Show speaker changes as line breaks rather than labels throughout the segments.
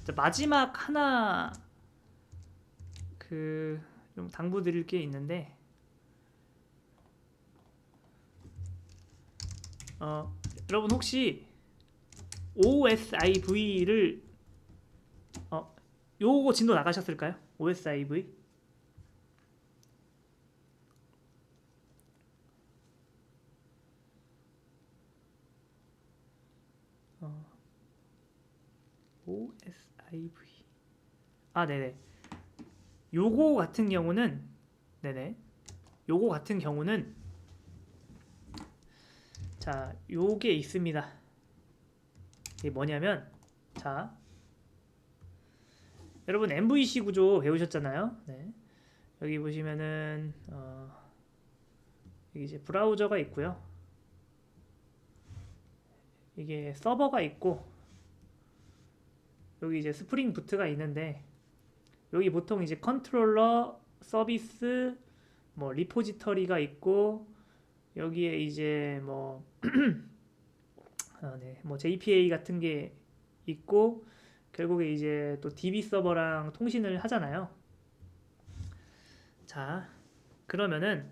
자, 마지막 하나 좀 당부드릴 게 있는데 여러분 혹시 OSIV를 요거 진도 나가셨을까요? OSIV? OSIV. 네네. 요거 같은 경우는 네네. 요거 같은 경우는 자, 요게 있습니다. 이게 뭐냐면 자, 여러분 MVC 구조 배우셨잖아요. 네. 여기 보시면은 여기 이제 브라우저가 있고요. 이게 서버가 있고 여기 이제 스프링 부트가 있는데 여기 보통 이제 컨트롤러, 서비스, 뭐 리포지터리가 있고 여기에 이제 뭐 뭐 JPA 같은 게 있고 결국에 이제 또 DB 서버랑 통신을 하잖아요. 자, 그러면은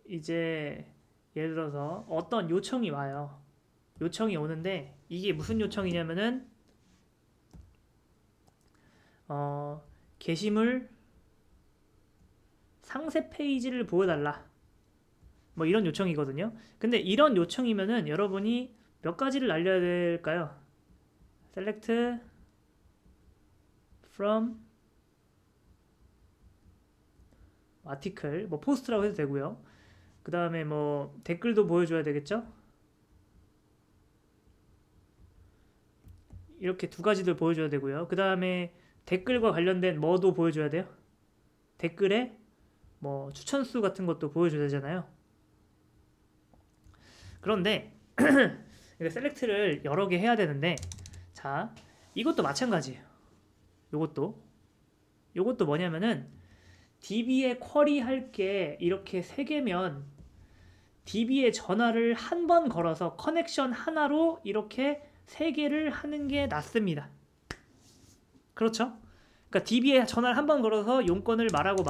이제 예를 들어서 어떤 요청이 와요. 요청이 오는데 이게 무슨 요청이냐면은 게시물 상세 페이지를 보여달라. 뭐 이런 요청이거든요. 근데 이런 요청이면은 여러분이 몇 가지를 날려야 될까요? select from article, 뭐 포스트라고 해도 되고요. 그 다음에 뭐 댓글도 보여줘야 되겠죠? 이렇게 두 가지들 보여줘야 되고요. 그 다음에 댓글과 관련된 뭐도 보여줘야 돼요. 댓글에 뭐 추천수 같은 것도 보여줘야 되잖아요. 그런데 셀렉트를 여러 개 해야 되는데 자, 이것도 마찬가지예요. 요것도 뭐냐면은 DB에 쿼리할 게 이렇게 3개면 DB에 전화를 한 번 걸어서 커넥션 하나로 이렇게 3개를 하는 게 낫습니다. 그렇죠? 그러니까 DB에 전화를 한 번 걸어서 용건을 말하고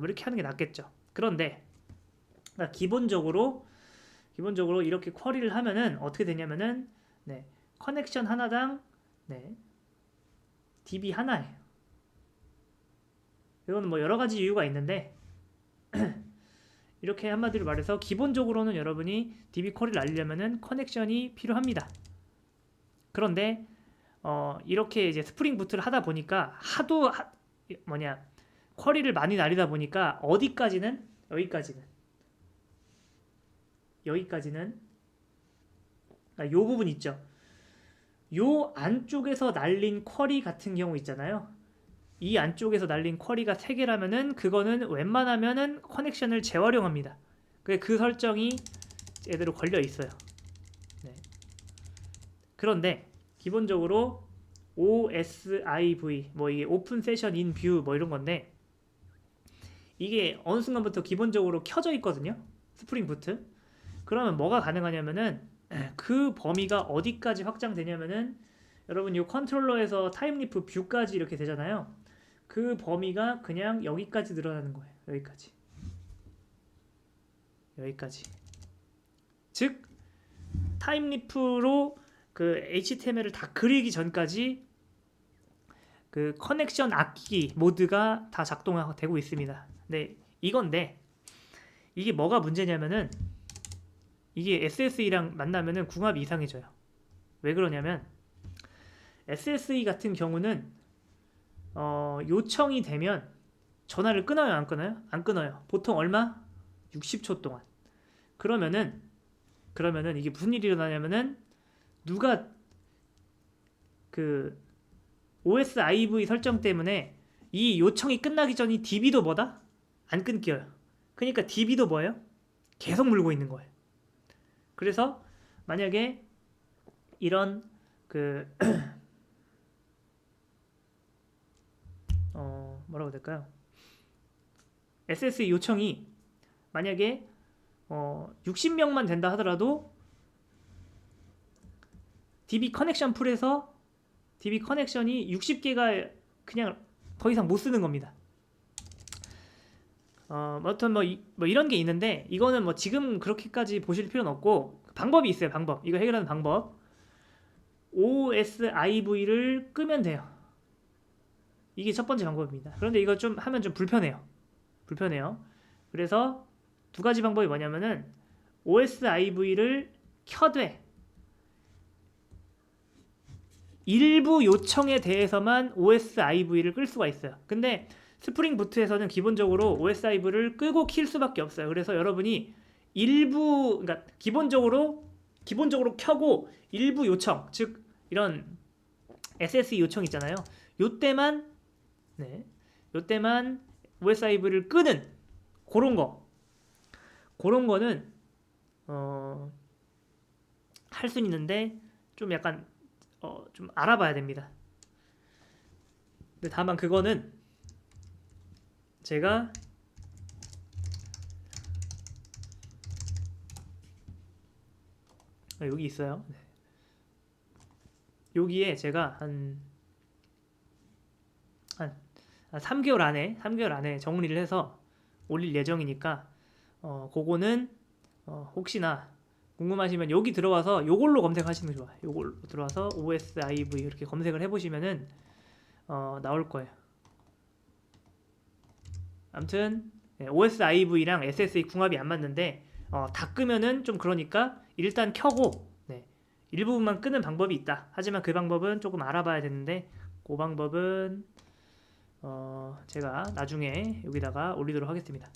이렇게 하는 게 낫겠죠. 그런데 그러니까 기본적으로 이렇게 쿼리를 하면은 어떻게 되냐면은 커넥션 하나당 DB 하나예요. 이거는 뭐 여러 가지 이유가 있는데 이렇게 한마디로 말해서 기본적으로는 여러분이 DB 쿼리를 알리려면은 커넥션이 필요합니다. 그런데 이렇게 이제 스프링 부트를 하다 보니까 쿼리를 많이 날리다 보니까 어디까지는 여기까지는 요 부분 있죠. 요 안쪽에서 날린 쿼리 같은 경우 있잖아요. 이 안쪽에서 날린 쿼리가 3개라면은 그거는 웬만하면은 커넥션을 재활용합니다. 그 설정이 제대로 걸려 있어요. 네. 그런데 기본적으로 OSIV 뭐 이게 오픈 세션 인 뷰 뭐 이런 건데 이게 어느 순간부터 기본적으로 켜져 있거든요. 스프링 부트. 그러면 뭐가 가능하냐면은 그 범위가 어디까지 확장되냐면은 여러분 이 컨트롤러에서 타임리프 뷰까지 이렇게 되잖아요. 그 범위가 그냥 여기까지 늘어나는 거예요. 여기까지. 즉 타임리프로 그 HTML을 다 그리기 전까지 그 커넥션 아끼기 모드가 다 작동되고 있습니다. 네, 이건데 이게 뭐가 문제냐면은 이게 SSE랑 만나면은 궁합이 이상해져요. 왜 그러냐면 SSE 같은 경우는 요청이 되면 전화를 끊어요, 안 끊어요? 안 끊어요. 보통 얼마? 60초 동안. 그러면은 이게 무슨 일이 일어나냐면은 누가 그 OSIV 설정 때문에 이 요청이 끝나기 전이 DB도 뭐다? 안 끊겨요. 그러니까 DB도 뭐예요? 계속 물고 있는 거예요. 그래서 만약에 이런 그 뭐라고 해야 될까요? SSE 요청이 만약에 60명만 된다 하더라도 DB 커넥션 풀에서 DB 커넥션이 60개가 그냥 더 이상 못 쓰는 겁니다. 어떤 뭐 이런 게 있는데 이거는 뭐 지금 그렇게까지 보실 필요는 없고 방법이 있어요. 방법. 이거 해결하는 방법. OSIV를 끄면 돼요. 이게 첫 번째 방법입니다. 그런데 이거 좀 하면 좀 불편해요. 그래서 두 가지 방법이 뭐냐면은 OSIV를 켜되 일부 요청에 대해서만 OSIV를 끌 수가 있어요. 근데 스프링 부트에서는 기본적으로 OSIV를 끄고 킬 수밖에 없어요. 그래서 여러분이 그러니까 기본적으로 켜고 일부 요청, 즉 이런 SSE 요청 있잖아요. 요때만 OSIV를 끄는 그런 거는 할 수 있는데 좀 약간 좀 알아봐야 됩니다. 근데 다만 그거는 제가 여기 있어요. 여기에 제가 한 3개월 안에 정리를 해서 올릴 예정이니까 그거는 혹시나 궁금하시면 여기 들어와서 요걸로 검색하시는 게 좋아요. 요걸로 들어와서 OSIV 이렇게 검색을 해보시면은 나올 거예요. 아무튼 OSIV랑 SSE 궁합이 안 맞는데 다 끄면은 좀 그러니까 일단 켜고 일부분만 끄는 방법이 있다. 하지만 그 방법은 조금 알아봐야 되는데 그 방법은 제가 나중에 여기다가 올리도록 하겠습니다.